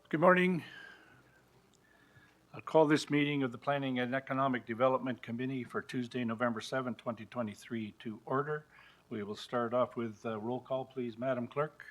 Good morning. I'll call this meeting of the Planning and Economic Development Committee for Tuesday, November 7, 2023 to order. We will start off with roll call, please, Madam Clerk.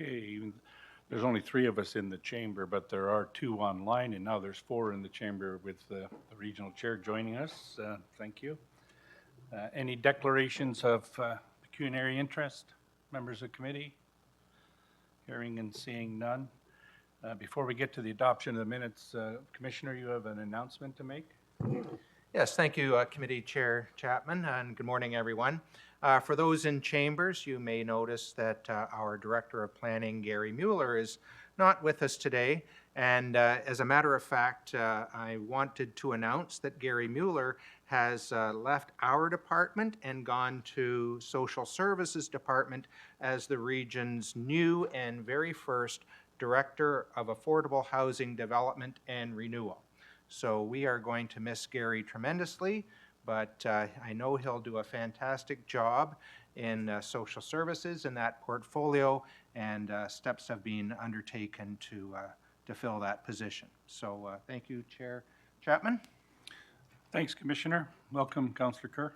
Okay, there's only 3 of us in the chamber, but there are 2 online, and now there's 4 in the chamber with the regional chair joining us. Thank you. Any declarations of pecuniary interest, members of committee? Hearing and seeing none. Before we get to the adoption of the minutes, Commissioner, you have an announcement to make? Yes, thank you, Committee Chair Chapman, and good morning, everyone. For those in chambers, you may notice that our Director of Planning, Gary Mueller, is not with us today. And as a matter of fact, I wanted to announce that Gary Mueller has left our department and gone to Social Services Department as the region's new and very first Director of Affordable Housing Development and Renewal. So we are going to miss Gary tremendously, but I know he'll do a fantastic job in social services in that portfolio, and steps have been undertaken to fill that position. So thank you, Chair Chapman. Thanks, Commissioner. Welcome, Councillor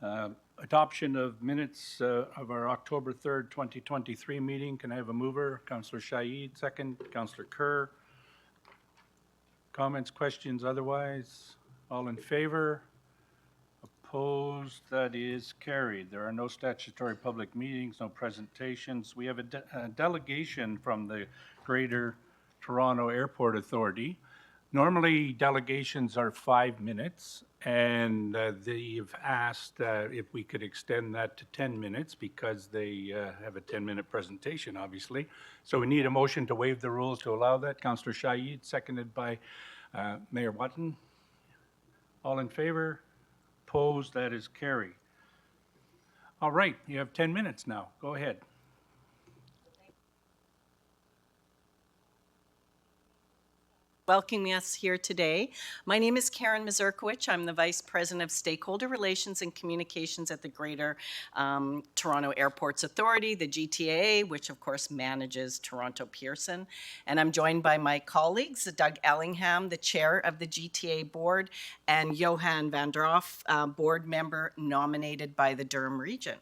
Kerr. Adoption of minutes of our October 3rd, 2023 meeting. Can I have a mover? Councillor Shaid, second. Councillor Kerr. Comments, questions, otherwise? All in favor? Opposed? That is carried. There are no statutory public meetings, no presentations. We have a delegation from the Greater Toronto Airport Authority. Normally, delegations are 5 minutes, and they've asked if we could extend that to 10 minutes because they have a 10-minute presentation, obviously. So we need a motion to waive the rules to allow that. Councillor Shaid, seconded by Mayor Watton. All in favor? Opposed? That is carried. All right, you have 10 minutes now. Go ahead. Welcoming us here today. My name is Karen Mazurkowicz. I'm the Vice President of Stakeholder Relations and Communications at the Greater Toronto Airports Authority, the GTAA, which of course manages Toronto Pearson. And I'm joined by my colleagues, Doug Ellingham, the Chair of the GTA Board, and Johan van der Hoff, Board Member nominated by the Durham Region.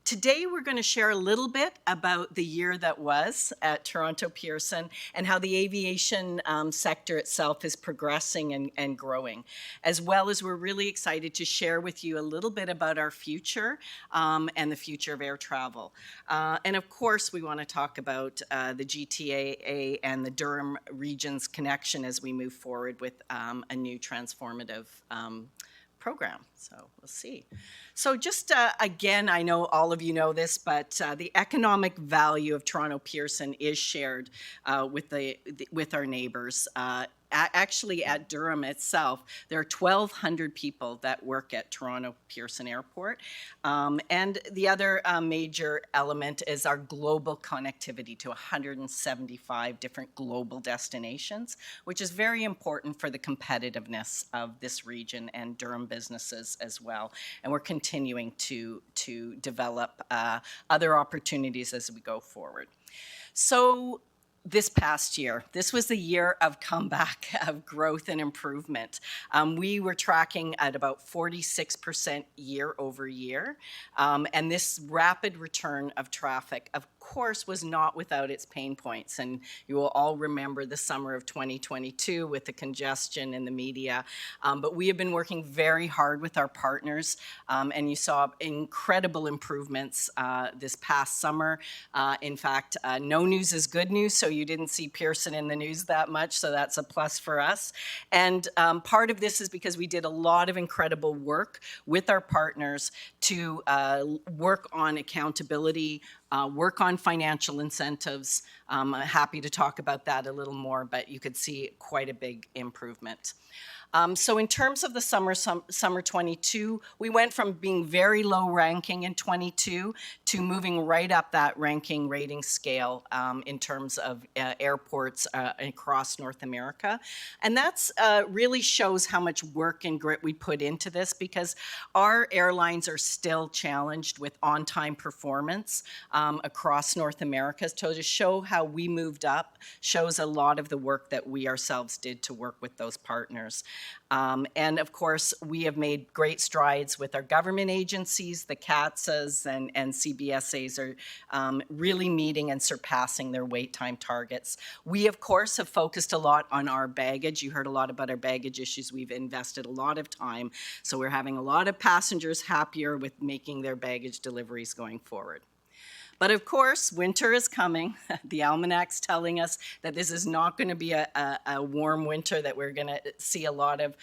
Today we're going to share a little bit about the year that was at Toronto Pearson and how the aviation sector itself is progressing and growing, as well as we're really excited to share with you a little bit about our future and the future of air travel. And of course we want to talk about the GTAA and the Durham region's connection as we move forward with a new transformative program. So we'll see. So just again, I know all of you know this, but the economic value of Toronto Pearson is shared with our neighbors. Actually, at Durham itself, there are 1,200 people that work at Toronto Pearson Airport. And the other major element is our global connectivity to 175 different global destinations, which is very important for the competitiveness of this region and Durham businesses as well. And we're continuing to develop other opportunities as we go forward. So this past year, this was the year of comeback, of growth and improvement. We were tracking at about 46% year over year. And this rapid return of traffic, of course, was not without its pain points. And you will all remember the summer of 2022 with the congestion in the media. But we have been working very hard with our partners, and you saw incredible improvements this past summer. In fact, no news is good news, so you didn't see Pearson in the news that much, so that's a plus for us. And part of this is because we did a lot of incredible work with our partners to work on accountability, work on financial incentives. I'm happy to talk about that a little more, but you could see quite a big improvement. So in terms of the summer 22, we went from being very low ranking in 22 to moving right up that ranking rating scale in terms of airports across North America. And that's really shows how much work and grit we put into this, because our airlines are still challenged with on-time performance across North America. So to show how we moved up shows a lot of the work that we ourselves did to work with those partners. And of course, we have made great strides with our government agencies. The CATSAs and CBSAs are really meeting and surpassing their wait time targets. We, of course, have focused a lot on our baggage. You heard a lot about our baggage issues. We've invested a lot of time. So we're having a lot of passengers happier with making their baggage deliveries going forward. But of course, winter is coming. The almanac's telling us that this is not going to be a warm winter, that we're going to see a lot of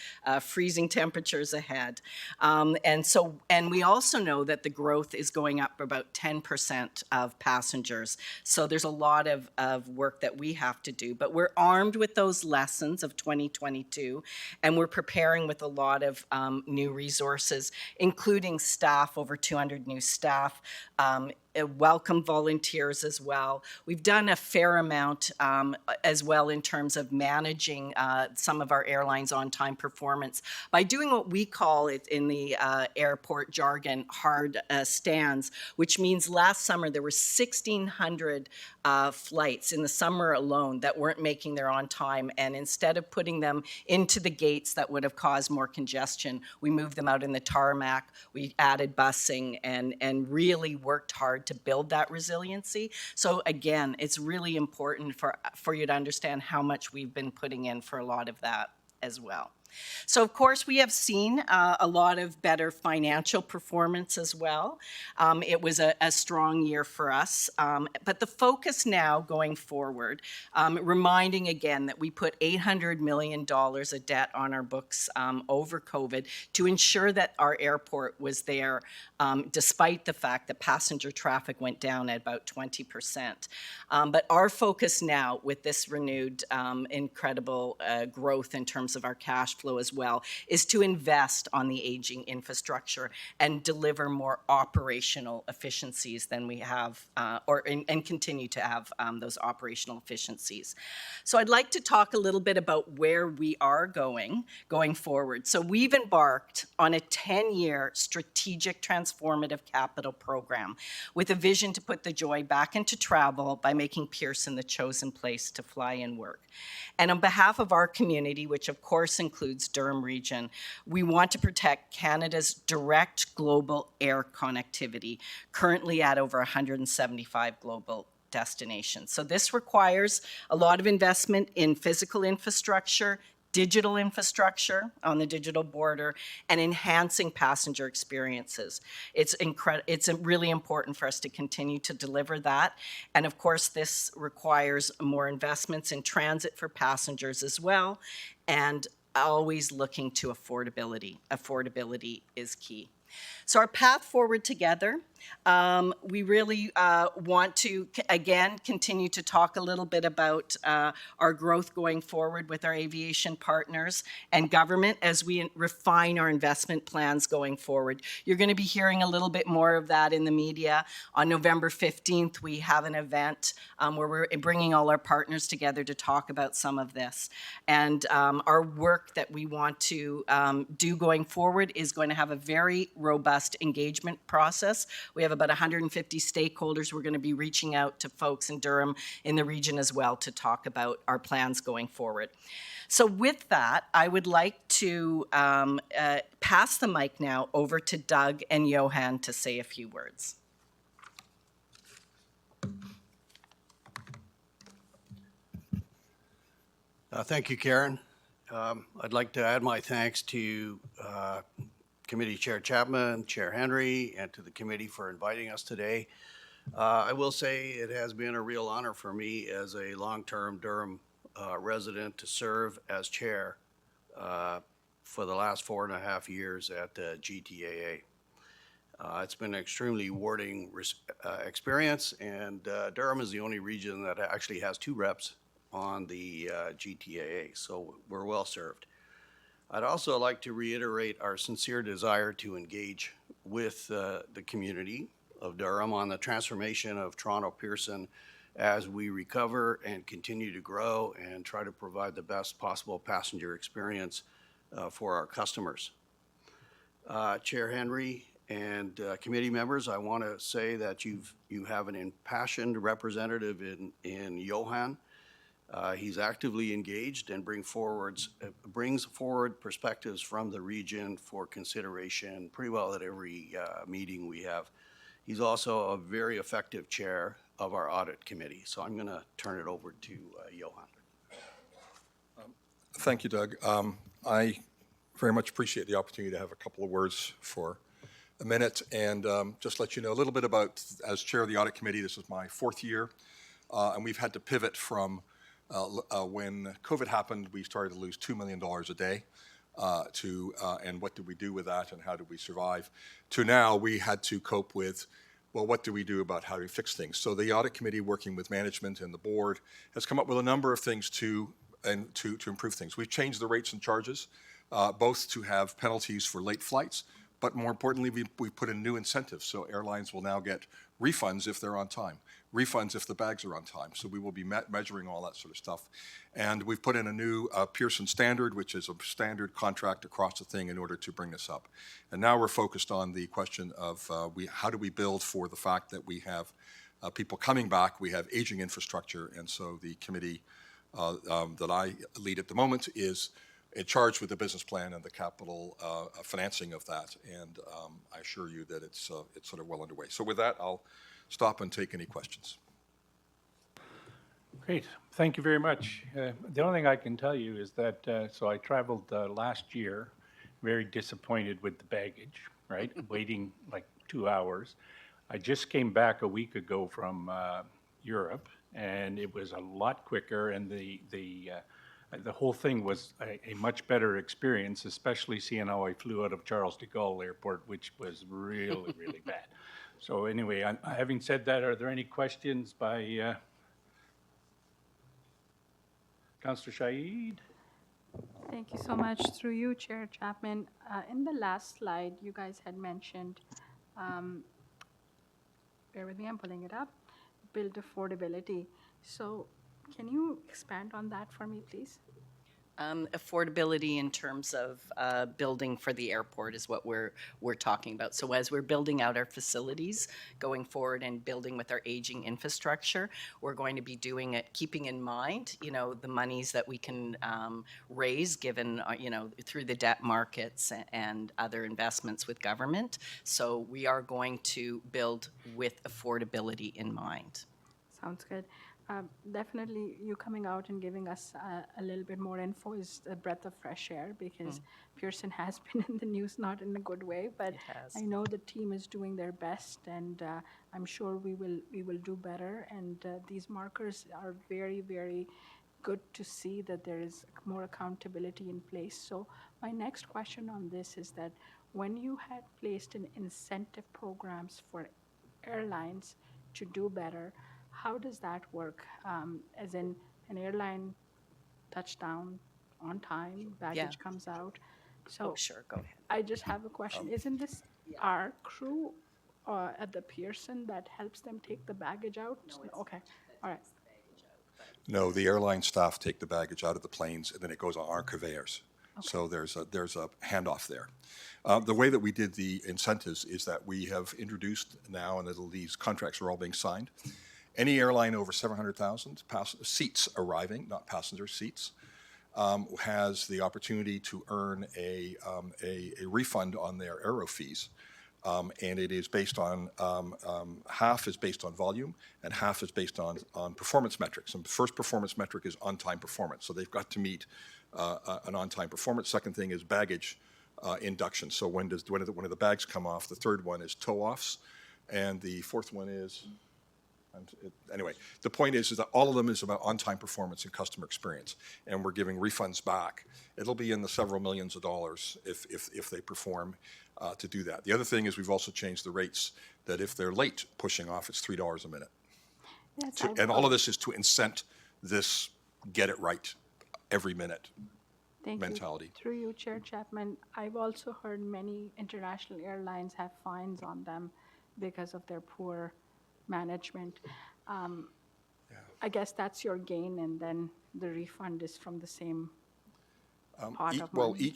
freezing temperatures ahead. And we also know that the growth is going up about 10% of passengers. So there's a lot of work that we have to do. But we're armed with those lessons of 2022, and we're preparing with a lot of new resources, including staff, over 200 new staff, welcome volunteers as well. We've done a fair amount as well in terms of managing some of our airlines' on-time performance by doing what we call it in the airport jargon, hard stands, which means last summer there were 1,600 flights in the summer alone that weren't making their on time, and instead of putting them into the gates that would have caused more congestion, we moved them out in the tarmac, we added busing, and really worked hard to build that resiliency. So again, it's really important for you to understand how much we've been putting in for a lot of that as well. So of course, we have seen a lot of better financial performance as well. It was a strong year for us, but the focus now going forward, reminding again that we put $800 million of debt on our books over COVID to ensure that our airport was there, despite the fact that passenger traffic went down at about 20%. But our focus now with this renewed incredible growth in terms of our cash flow as well is to invest on the aging infrastructure and deliver more operational efficiencies than we have, and continue to have those operational efficiencies. So I'd like to talk a little bit about where we are going forward. So we've embarked on a 10-year strategic transformative capital program with a vision to put the joy back into travel by making Pearson the chosen place to fly and work. And on behalf of our community, which of course includes Durham Region, we want to protect Canada's direct global air connectivity, currently at over 175 global destinations. So this requires a lot of investment in physical infrastructure, digital infrastructure on the digital border, and enhancing passenger experiences. It's really important for us to continue to deliver that. And of course, this requires more investments in transit for passengers as well, and always looking to affordability. Affordability is key. So our path forward together, we really want to, again, continue to talk a little bit about our growth going forward with our aviation partners and government as we refine our investment plans going forward. You're going to be hearing a little bit more of that in the media. On November 15th, we have an event where we're bringing all our partners together to talk about some of this. And our work that we want to do going forward is going to have a very robust engagement process. We have about 150 stakeholders. We're going to be reaching out to folks in Durham, in the region as well, to talk about our plans going forward. So with that, I would like to pass the mic now over to Doug and Johan to say a few words. Thank you, Karen. I'd like to add my thanks to Committee Chair Chapman, Chair Henry, and to the committee for inviting us today. I will say it has been a real honor for me as a long-term Durham resident to serve as chair for the last 4.5 years at GTAA. It's been an extremely rewarding experience, and Durham is the only region that actually has 2 reps on the GTAA, so we're well served. I'd also like to reiterate our sincere desire to engage with the community of Durham on the transformation of Toronto Pearson as we recover and continue to grow and try to provide the best possible passenger experience for our customers. Chair Henry and committee members, I want to say that you have an impassioned representative in Johan. He's actively engaged and brings forward perspectives from the region for consideration pretty well at every meeting we have. He's also a very effective chair of our audit committee. So I'm going to turn it over to Johan. Thank you, Doug. I very much appreciate the opportunity to have a couple of words for a minute and just let you know a little bit about, as chair of the audit committee, this is my 4th year, and we've had to pivot from when COVID happened, we started to lose $2 million a day and what did we do with that and how did we survive, to now we had to cope with, well, what do we do about how do we fix things? So the audit committee, working with management and the board, has come up with a number of things to improve things. We've changed the rates and charges, both to have penalties for late flights, but more importantly, we put in new incentives. So airlines will now get refunds if they're on time, refunds if the bags are on time. So we will be measuring all that sort of stuff. And we've put in a new Pearson standard, which is a standard contract across the thing in order to bring this up. And now we're focused on the question of how do we build for the fact that we have people coming back, we have aging infrastructure. And so the committee that I lead at the moment is charged with the business plan and the capital financing of that, and I assure you that it's sort of well underway. So with that, I'll stop and take any questions. Great, thank you very much. The only thing I can tell you is that, so I traveled last year, very disappointed with the baggage, right? Waiting like 2 hours. I just came back a week ago from Europe, and it was a lot quicker, and the whole thing was a much better experience, especially seeing how I flew out of Charles de Gaulle Airport, which was really, really bad. So anyway, having said that, are there any questions by Councillor Shaid? Thank you so much. Through you, Chair Chapman. In the last slide, you guys had mentioned, bear with me, I'm pulling it up, build affordability. So can you expand on that for me, please? Affordability in terms of building for the airport is what we're talking about. So as we're building out our facilities going forward and building with our aging infrastructure, we're going to be doing it keeping in mind, the monies that we can raise given, through the debt markets and other investments with government. So we are going to build with affordability in mind. Sounds good. Definitely, you coming out and giving us a little bit more info is a breath of fresh air because Pearson has been in the news, not in a good way, but I know the team is doing their best, and I'm sure we will do better. And these markers are very, very good to see that there is more accountability in place. So my next question on this is that when you had placed in incentive programs for airlines to do better, how does that work? As in an airline touchdown on time, baggage comes out. So sure, go ahead. I just have a question. Isn't this our crew at the Pearson that helps them take the baggage out? No, okay, all right. No, the airline staff take the baggage out of the planes and then it goes on our conveyors. Okay. So there's a handoff there. The way that we did the incentives is that we have introduced now, and these contracts are all being signed, any airline over 700,000 seats arriving, not passenger seats, has the opportunity to earn a refund on their aero fees And it is based on, half is based on volume and half is based on performance metrics. And the first performance metric is on-time performance. So they've got to meet an on-time performance. Second thing is baggage induction. So when do the bags come off? The third one is tow-offs. And the fourth one is, anyway, the point is that all of them is about on-time performance and customer experience. And we're giving refunds back. It'll be in the several millions of dollars if they perform to do that. The other thing is we've also changed the rates that if they're late pushing off, it's $3 a minute. Yes, And all of this is to incent this get it right every minute Thank mentality. you. Through you, Chair Chapman, I've also heard many international airlines have fines on them because of their poor management. I guess that's your gain, and then the refund is from the same pot of Well, money.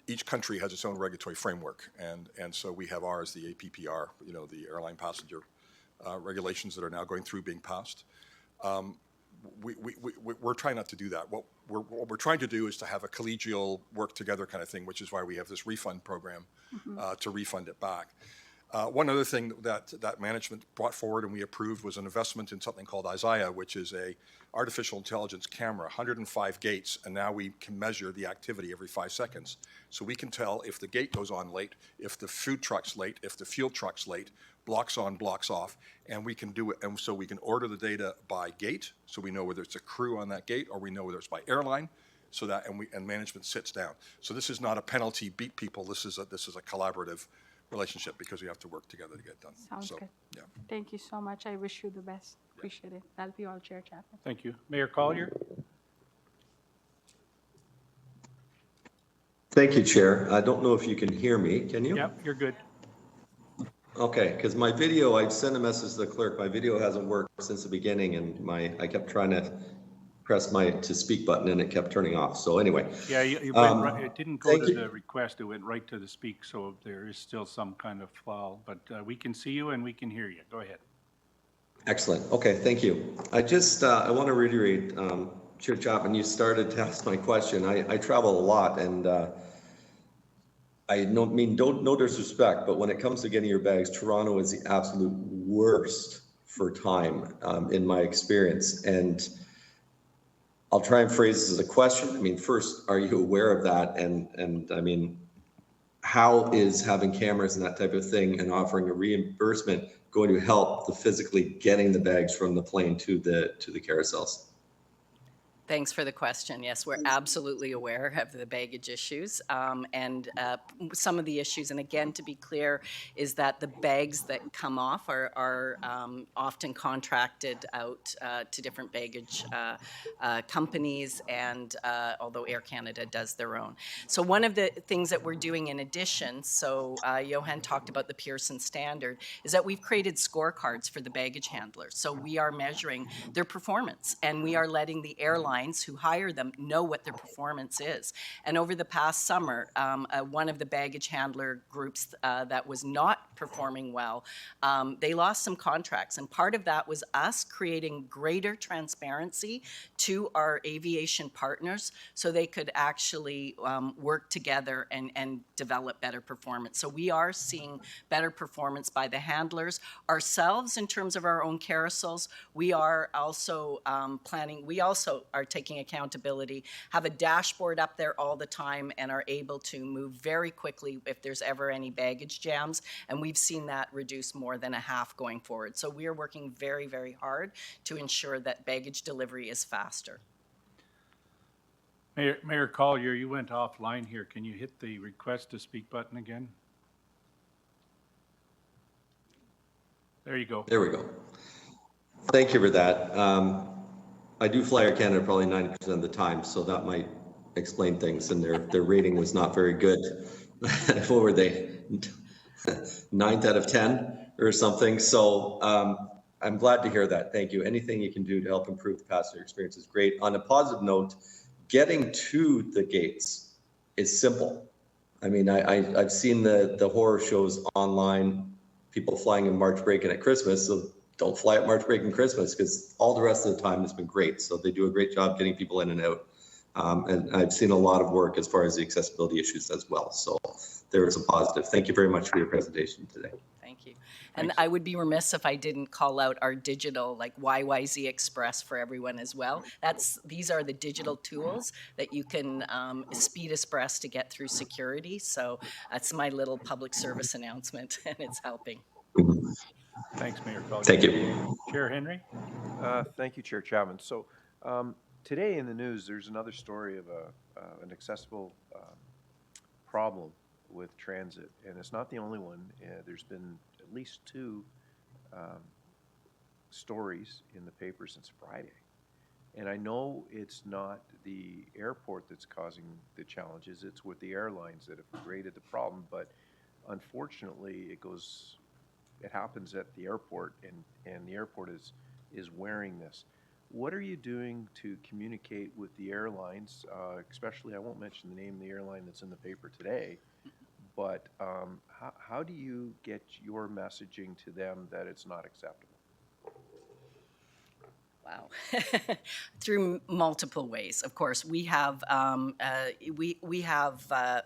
each country has its own regulatory framework, and so we have ours, the APPR, the airline passenger regulations that are now going through being passed. We're trying not to do that. What we're trying to do is to have a collegial work together kind of thing, which is why we have this refund program to refund it back. One other thing that management brought forward and we approved was an investment in something called Isaiah, which is a artificial intelligence camera, 105 gates, and now we can measure the activity every 5 seconds. So we can tell if the gate goes on late, if the food truck's late, if the fuel truck's late, blocks on, blocks off, and we can do it. And so we can order the data by gate, so we know whether it's a crew on that gate or we know whether it's by airline. So that and management sits down. So this is not a penalty beat people. This is a collaborative relationship because we have to work together to get it done. Sounds So, good. yeah. Thank you so much. I wish you the best. Appreciate it. That'll be all, Chair Chapman. Thank you. Mayor Collier? Thank you, Chair. I don't know if you can hear me. Can you? Yep, you're good. Okay, because my video, I've sent a message to the clerk. My video hasn't worked since the beginning, and I kept trying to press my to speak button, and it kept turning off. So anyway, Yeah, you went right, it didn't go thank to you. the request, it went right to the speak, so there is still some kind of file, but we can see you and we can hear you. Go ahead. Excellent. Okay, thank you. I just I want to reiterate, Chair Chapman, you started to ask my question. I travel a lot, and I don't mean no disrespect, but when it comes to getting your bags, Toronto is the absolute worst for time in my experience. And I'll try and phrase this as a question. I mean, first, are you aware of that? And I mean, how is having cameras and that type of thing and offering a reimbursement going to help the physically getting the bags from the plane to the carousels? Thanks for the question. Yes, we're absolutely aware of the baggage issues and some of the issues. And again, to be clear, is that the bags that come off are often contracted out to different baggage companies, and although Air Canada does their own. So one of the things that we're doing in addition, so Johan talked about the Pearson standard, is that we've created scorecards for the baggage handlers. So we are measuring their performance, and we are letting the airlines who hire them know what their performance is. And over the past summer, one of the baggage handler groups that was not performing well, they lost some contracts. And part of that was us creating greater transparency to our aviation partners so they could actually work together and develop better performance. So we are seeing better performance by the handlers. Ourselves, in terms of our own carousels, we are also planning, we also are taking accountability, have a dashboard up there all the time, and are able to move very quickly if there's ever any baggage jams. And we've seen that reduce more than a half going forward. So we are working very, very hard to ensure that baggage delivery is faster. Mayor Collier, you went offline here. Can you hit the request to speak button again? There you go. There we go. Thank you for that. I do fly Air Canada probably 90% of the time, so that might explain things. And their rating was not very good. What were they? 9th out of 10 or something. So I'm glad to hear that. Thank you. Anything you can do to help improve the passenger experience is great. On a positive note, getting to the gates is simple. I mean, I've seen the horror shows online, people flying in March break and at Christmas. So don't fly at March break and Christmas because all the rest of the time has been great. So they do a great job getting people in and out. And I've seen a lot of work as far as the accessibility issues as well. So there is a positive. Thank you very much for your presentation today. Thank you. And I would be remiss if I didn't call out our digital, like YYZ Express for everyone as well. These are the digital tools that you can speed express to get through security. So that's my little public service announcement, and it's helping. Thanks, Mayor Collier. Thank you. Chair Henry? Thank you, Chair Chapman. So today in the news, there's another story of an accessible problem with transit, and it's not the only one. There's been at least two stories in the paper since Friday. And I know it's not the airport that's causing the challenges, it's with the airlines that have created the problem, but unfortunately it happens at the airport, and the airport is wearing this. What are you doing to communicate with the airlines, especially, I won't mention the name of the airline that's in the paper today, but how do you get your messaging to them that it's not acceptable? Wow. Through multiple ways. Of course, we have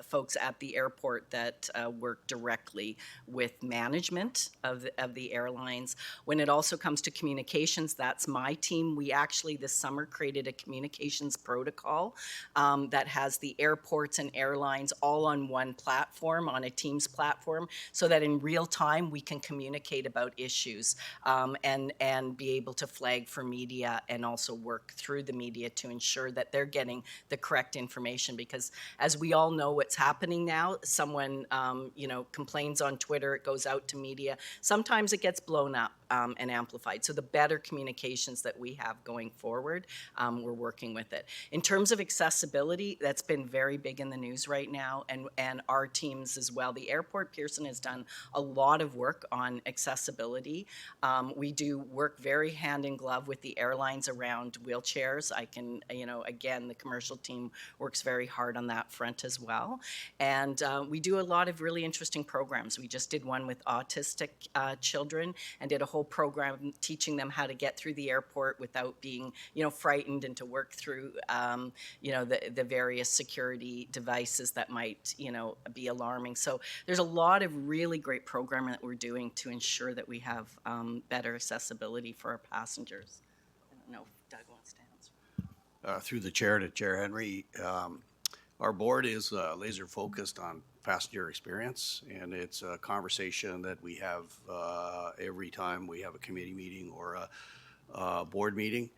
folks at the airport that work directly with management of the airlines. When it also comes to communications, that's my team. We actually this summer created a communications protocol that has the airports and airlines all on one platform, on a Teams platform, so that in real time we can communicate about issues and be able to flag for media and also work through the media to ensure that they're getting the correct information. Because as we all know what's happening now, someone complains on Twitter, it goes out to media. Sometimes it gets blown up and amplified. So the better communications that we have going forward, we're working with it. In terms of accessibility, that's been very big in the news right now, and our teams as well. The airport, Pearson, has done a lot of work on accessibility. We do work very hand in glove with the airlines around wheelchairs. Again, the commercial team works very hard on that front as well. And we do a lot of really interesting programs. We just did one with autistic children and did a whole program teaching them how to get through the airport without being, frightened, and to work through, the various security devices that might, be alarming. So there's a lot of really great programming that we're doing to ensure that we have better accessibility for our passengers. I don't know if Doug wants to answer. Through the chair to Chair Henry, our board is laser focused on passenger experience, and it's a conversation that we have every time we have a committee meeting or a board meeting.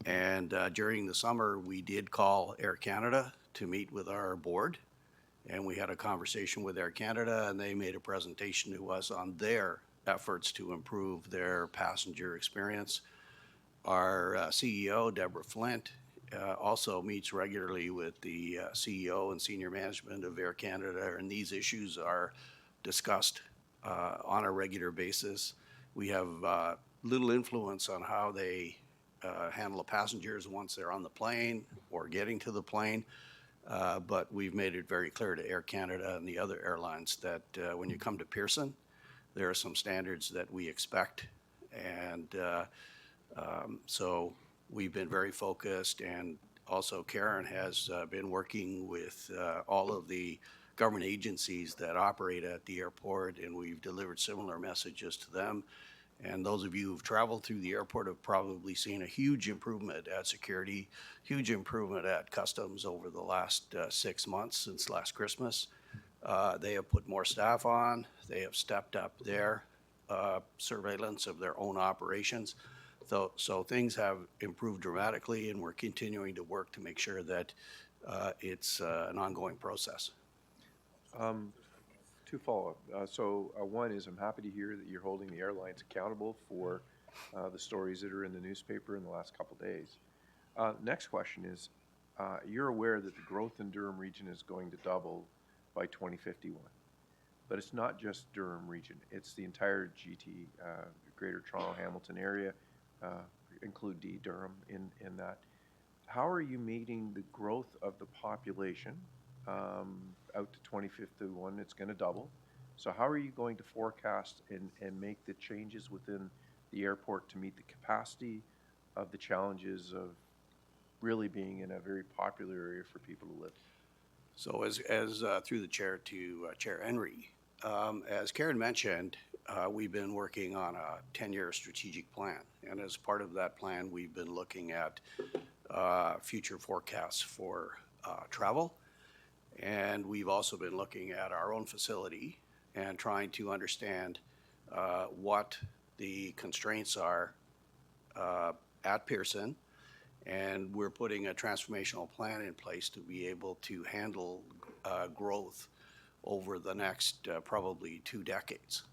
And during the summer, we did call Air Canada to meet with our board, and we had a conversation with Air Canada, and they made a presentation to us on their efforts to improve their passenger experience. Our CEO, Deborah Flint, also meets regularly with the CEO and senior management of Air Canada, and these issues are discussed on a regular basis. We have little influence on how they handle the passengers once they're on the plane or getting to the plane, but we've made it very clear to Air Canada and the other airlines that when you come to Pearson, there are some standards that we expect, and so we've been very focused, and also Karen has been working with all of the government agencies that operate at the airport, and we've delivered similar messages to them. And those of you who've traveled through the airport have probably seen a huge improvement at security, huge improvement at customs over the last 6 months since last Christmas. They have put more staff on. They have stepped up their surveillance of their own operations. So things have improved dramatically, and we're continuing to work to make sure that it's an ongoing process. Two follow-up. One is I'm happy to hear that you're holding the airlines accountable for the stories that are in the newspaper in the last couple of days. Next question is, you're aware that the growth in Durham Region is going to double by 2051. But it's not just Durham Region. It's the entire GT, Greater Toronto Hamilton area, include Durham in that. How are you meeting the growth of the population out to 2051? It's going to double. So how are you going to forecast and make the changes within the airport to meet the capacity of the challenges of really being in a very popular area for people to live. So as through the chair to Chair Henry, as Karen mentioned, we've been working on a 10-year strategic plan. And as part of that plan, we've been looking at future forecasts for travel. And we've also been looking at our own facility and trying to understand what the constraints are at Pearson. And we're putting a transformational plan in place to be able to handle growth over the next probably 2 decades.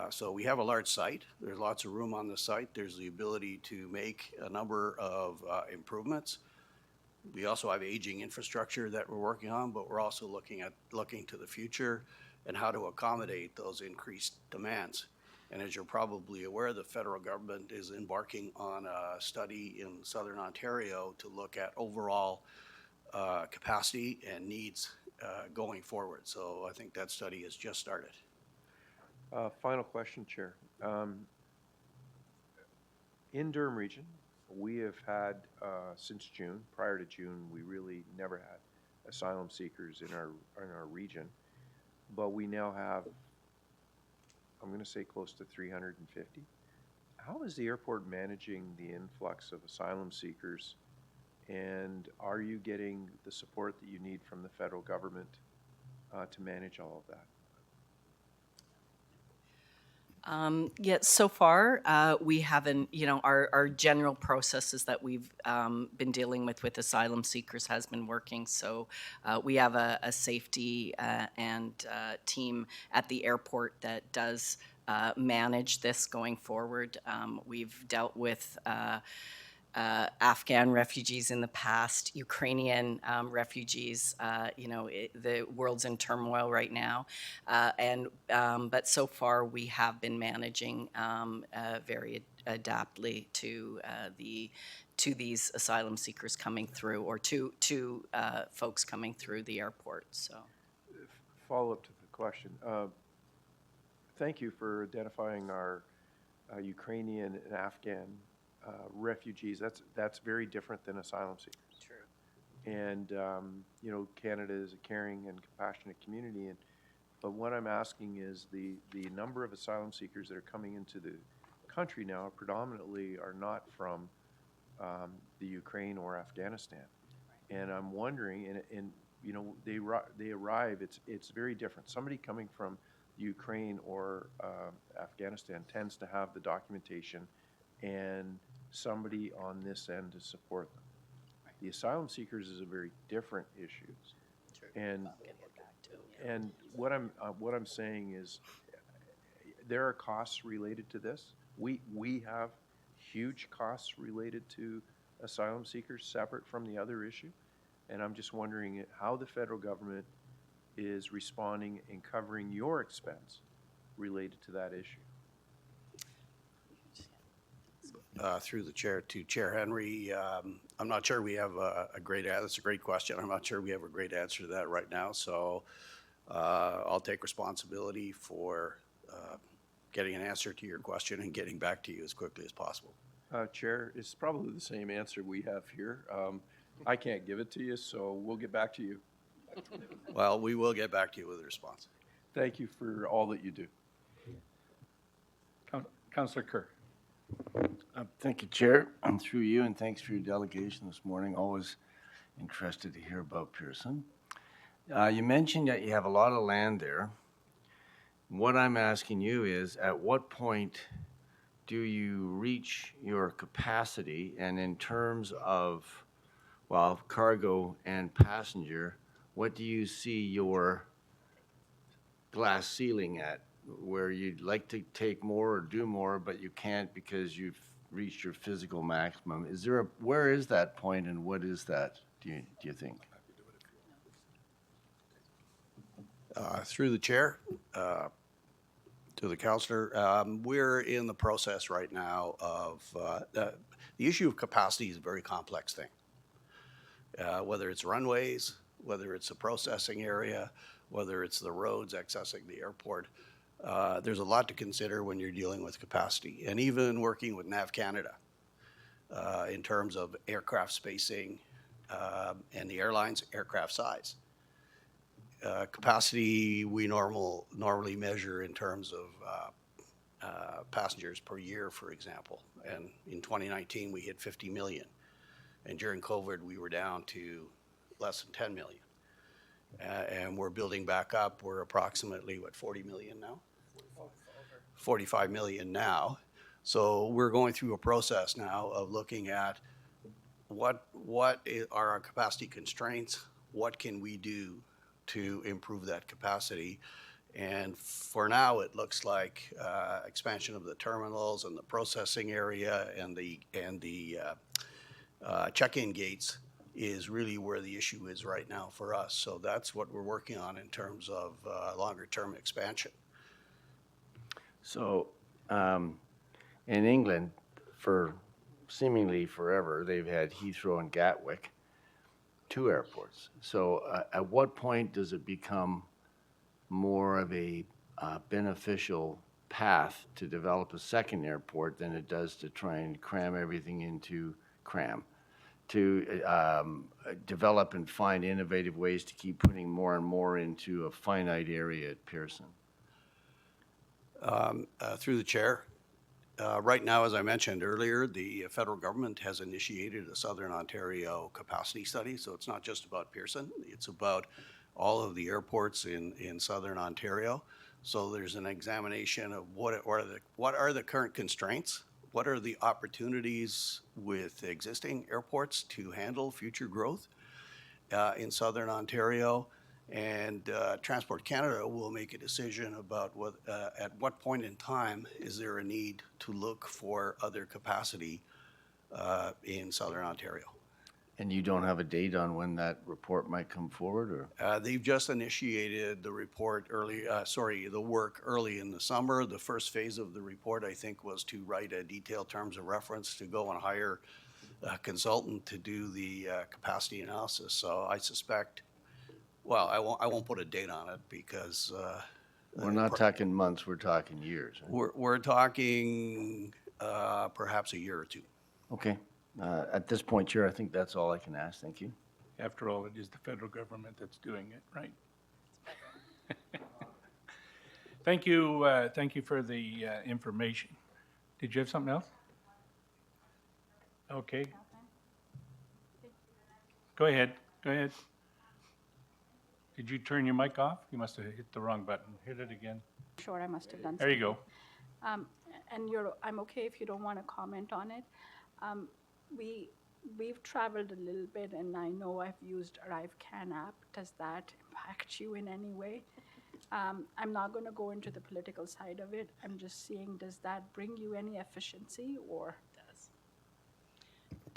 So we have a large site. There's lots of room on the site. There's the ability to make a number of improvements. We also have aging infrastructure that we're working on, but we're also looking to the future and how to accommodate those increased demands. And as you're probably aware, the federal government is embarking on a study in southern Ontario to look at overall capacity and needs going forward. So I think that study has just started. Final question, Chair. In Durham Region, we have had, since June, prior to June, we really never had asylum seekers in our region. But we now have, I'm going to say close to 350. How is the airport managing the influx of asylum seekers? And are you getting the support that you need from the federal government to manage all of that? Yeah, so far, we haven't, our general processes that we've been dealing with asylum seekers has been working. So we have a safety and team at the airport that does manage this going forward. We've dealt with Afghan refugees in the past, Ukrainian refugees. The world's in turmoil right now, but so far we have been managing very adaptly to these asylum seekers coming through, or to folks coming through the airport. So, Follow up to the question. Thank you for identifying our Ukrainian and Afghan refugees. That's very different than asylum seekers. True. And Canada is a caring and compassionate community. But what I'm asking is the number of asylum seekers that are coming into the country now predominantly are not from the Ukraine or Afghanistan. And I'm wondering, and they arrive. It's very different. Somebody coming from Ukraine or Afghanistan tends to have the documentation and somebody on this end to support them. Right. The asylum seekers is a very different issue. True. And I'll get back to it, yeah. and what I'm saying is there are costs related to this. We have huge costs related to asylum seekers separate from the other issue, and I'm just wondering how the federal government is responding and covering your expense related to that issue. Through the chair to Chair Henry, I'm not sure we have a great answer. That's a great question. I'm not sure we have a great answer to that right now. So I'll take responsibility for getting an answer to your question and getting back to you as quickly as possible. Chair, it's probably the same answer we have here. I can't give it to you, so we'll get back to you. Well, we will get back to you with a response. Thank you for all that you do. Councillor Kerr. Thank you, Chair. I'm through you, and thanks for your delegation this morning. Always interested to hear about Pearson. You mentioned that you have a lot of land there. What I'm asking you is, at what point do you reach your capacity? And in terms of, well, cargo and passenger, what do you see your glass ceiling at, where you'd like to take more or do more, but you can't because you've reached your physical maximum? Where is that point, and what is that, do you think? Through the chair, to the councillor, we're in the process right now of, the issue of capacity is a very complex thing. Whether it's runways, whether it's a processing area, whether it's the roads accessing the airport, there's a lot to consider when you're dealing with capacity. And even working with NAV Canada, in terms of aircraft spacing and the airline's aircraft size. Capacity we normally measure in terms of passengers per year, for example. And in 2019, we hit 50 million. And during COVID, we were down to less than 10 million. And we're building back up. We're approximately, 40 million now? 45 million now. So we're going through a process now of looking at what are our capacity constraints? What can we do to improve that capacity? And for now, it looks like expansion of the terminals and the processing area and the check-in gates is really where the issue is right now for us. So that's what we're working on in terms of longer-term expansion. So, in England, for seemingly forever, they've had Heathrow and Gatwick, 2 airports. So, at what point does it become more of a beneficial path to develop a second airport than it does to try and cram everything into to develop and find innovative ways to keep putting more and more into a finite area at Pearson? Through the chair, right now, as I mentioned earlier, the federal government has initiated a Southern Ontario capacity study. So it's not just about Pearson, it's about all of the airports in Southern Ontario. So there's an examination of what are the current constraints, what are the opportunities with existing airports to handle future growth in Southern Ontario. And Transport Canada will make a decision about at what point in time is there a need to look for other capacity in Southern Ontario. And you don't have a date on when that report might come forward, or? They've just initiated the report the work early in the summer. The first phase of the report, I think, was to write a detailed terms of reference to go and hire a consultant to do the capacity analysis. So I suspect, well, I won't put a date on it because We're not talking months, we're talking years. Right? we're talking perhaps a year or two. Okay. At this point, Chair, I think that's all I can ask. Thank you. After all, it is the federal government that's doing it, right? Thank you for the information. Did you have something else? Okay. Go ahead. Did you turn your mic off? You must have hit the wrong button. Hit it again. Sure, I must have done There you go. And I'm okay if you don't want to comment on it. We've traveled a little bit, and I know I've used ArriveCAN app. Does that impact you in any way? I'm not going to go into the political side of it. I'm just seeing, does that bring you any efficiency or?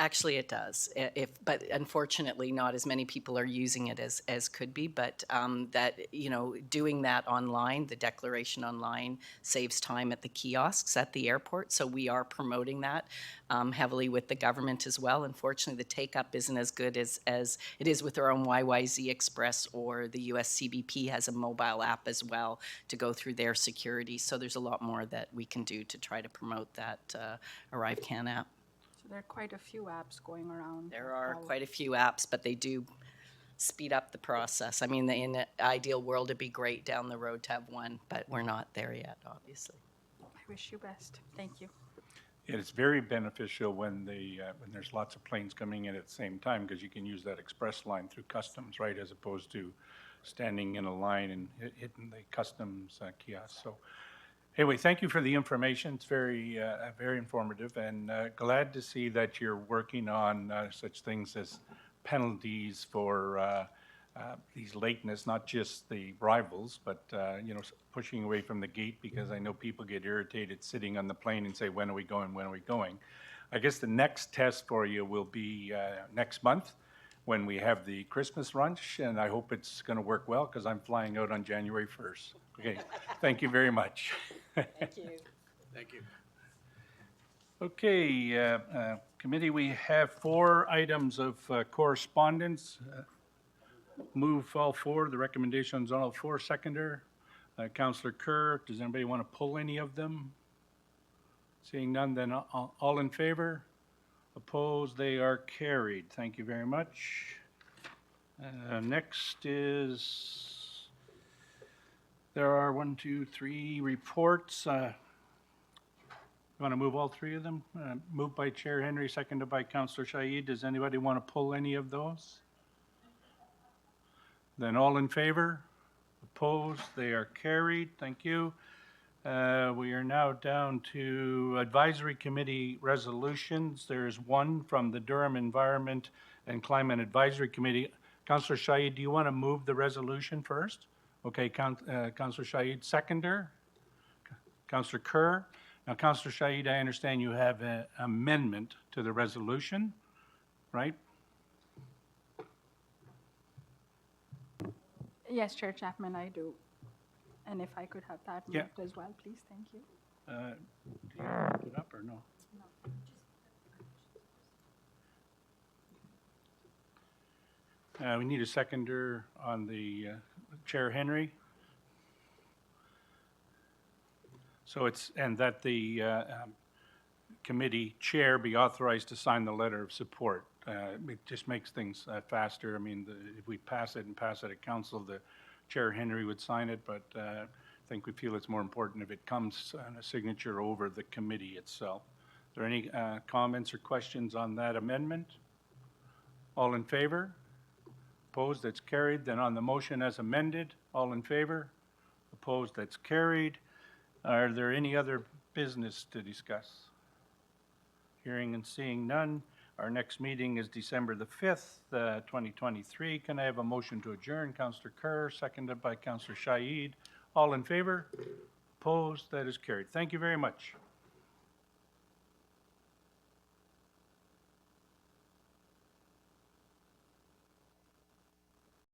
Actually, it does. But unfortunately, not as many people are using it as could be. But doing that online, the declaration online, saves time at the kiosks at the airport. So we are promoting that heavily with the government as well. Unfortunately, the take-up isn't as good as it is with our own YYZ Express, or the US CBP has a mobile app as well to go through their security. So there's a lot more that we can do to try to promote that ArriveCAN app. There are quite a few apps going around. There are quite a few apps, but they do speed up the process. I mean, in an ideal world, it'd be great down the road to have one, but we're not there yet, obviously. I wish you best. Thank you. It's very beneficial when there's lots of planes coming in at the same time, because you can use that express line through customs, right, as opposed to standing in a line and hitting the customs kiosk. So anyway, thank you for the information. It's very informative, and glad to see that you're working on such things as penalties for these lateness, not just the arrivals, but pushing away from the gate, because I know people get irritated sitting on the plane and say, when are we going, when are we going? I guess the next test for you will be next month when we have the Christmas lunch, and I hope it's going to work well, because I'm flying out on January 1st. Okay, thank you very much. Thank you. Thank you. Okay, committee, we have 4 items of correspondence. Move all 4, the recommendations on all 4. Seconder, Councillor Kerr. Does anybody want to pull any of them? Seeing none, then all in favor? Opposed, they are carried. Thank you very much. Next is, there are 1, 2, 3 reports. You want to move all three of them? Moved by Chair Henry, seconded by Councillor Shaid. Does anybody want to pull any of those? Then all in favor? Opposed? They are carried. Thank you. We are now down to Advisory Committee resolutions. There is one from the Durham Environment and Climate Advisory Committee. Councillor Shaid, do you want to move the resolution first? Okay, Councillor Shaid, seconder. Councillor Kerr. Now, Councillor Shaid, I understand you have an amendment to the resolution, right? Yes, Chair Chapman, I do. And if I could have that Yeah. moved as well, please, thank you. Do you want to put it up or no? We need a seconder on the Chair Henry. So it's, and that the committee chair be authorized to sign the letter of support. It just makes things faster. I mean, if we pass it at council, the Chair Henry would sign it, but I think we feel it's more important if it comes on a signature over the committee itself. Are there any comments or questions on that amendment? All in favor? Opposed? That's carried. Then on the motion as amended, all in favor? Opposed? That's carried. Are there any other business to discuss? Hearing and seeing none. Our next meeting is December the 5th, 2023. Can I have a motion to adjourn? Councillor Kerr, seconded by Councillor Shaid. All in favor? Opposed? That is carried. Thank you very much.